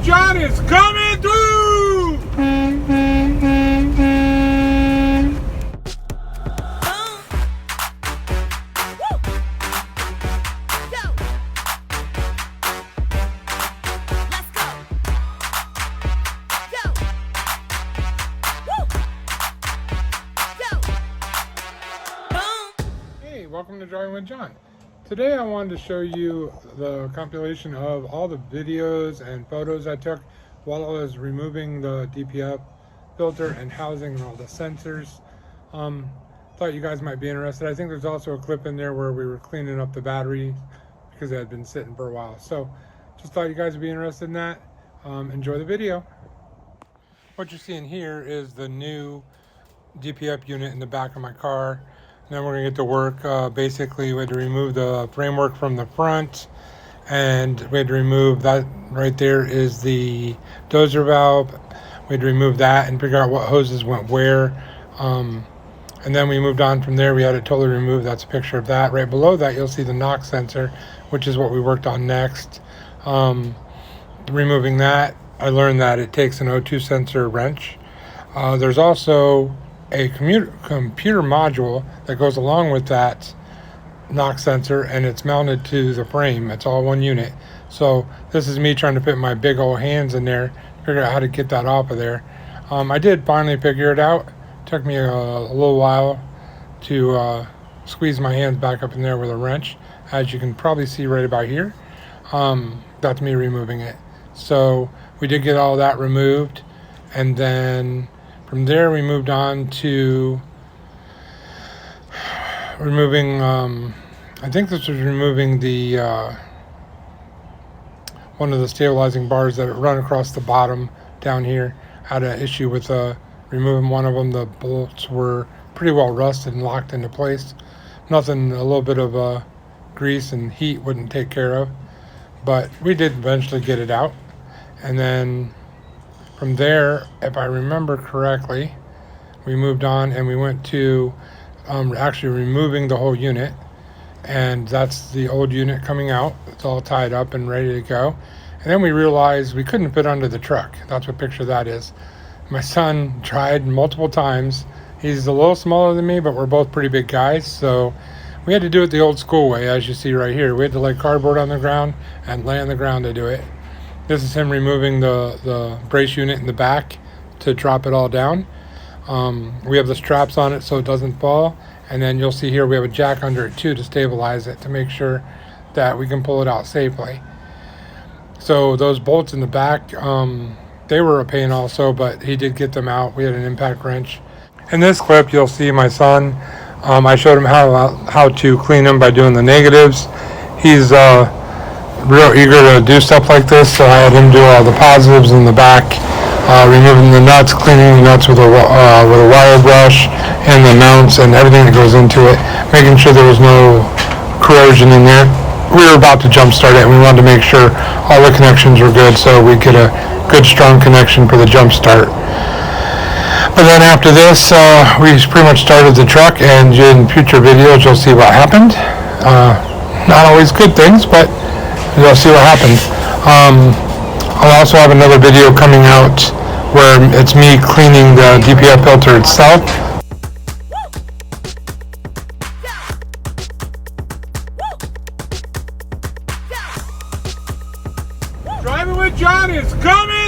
John is coming through! Hey, welcome to Driving with John. Today I wanted to show you the compilation of all the videos and photos I took while I was removing the DPF filter and housing and all the sensors. Thought you guys might be interested. I think there's also a clip in there where we were cleaning up the battery because it had been sitting for a while. So just thought you guys would be interested in that. Enjoy the video. What you're seeing here is the new DPF unit in the back of my car. And then we're gonna get to work. Basically, we had to remove the framework from the front, and we had to remove that. Right there is the dozer valve. We had to remove that and figure out what hoses went where. And then we moved on from there. We had it totally removed. That's a picture of that. Right below that, you'll see the knock sensor, which is what we worked on next. Removing that, I learned that it takes an O2 sensor wrench. There's also a computer module that goes along with that knock sensor, and it's mounted to the frame. It's all one unit. So this is me trying to fit my big old hands in there, figure out how to get that off of there. I did finally figure it out. It took me a little while to squeeze my hands back up in there with a wrench, as you can probably see right about here. That's me removing it. So we did get all that removed, and then from there we moved on to removing, I think this was removing the one of the stabilizing bars that run across the bottom down here. Had an issue with removing one of them. The bolts were pretty well rusted and locked into place. Nothing a little bit of grease and heat wouldn't take care of, but we did eventually get it out. And then from there, if I remember correctly, we moved on and we went to actually removing the whole unit. And that's the old unit coming out. It's all tied up and ready to go. And then we realized we couldn't fit under the truck. That's what picture that is. My son tried multiple times. He's a little smaller than me, but we're both pretty big guys. So we had to do it the old school way, as you see right here. We had to lay cardboard on the ground and lay on the ground to do it. This is him removing the brace unit in the back to drop it all down. We have the straps on it so it doesn't fall. And then you'll see here we have a jack under it too to stabilize it, to make sure that we can pull it out safely. So those bolts in the back, they were a pain also, but he did get them out. We had an impact wrench. In this clip, you'll see my son. I showed him how to clean them by doing the negatives. He's real eager to do stuff like this, so I had him do all the positives in the back, removing the nuts, cleaning the nuts with a wire brush, and the mounts and everything that goes into it, making sure there was no corrosion in there. We were about to jump start it, and we wanted to make sure all the connections were good so we get a good strong connection for the jump start. But then after this, we pretty much started the truck, and in future videos you'll see what happened. Not always good things, but you'll see what happened. I'll also have another video coming out where it's me cleaning the DPF filter itself. Driving with John is coming!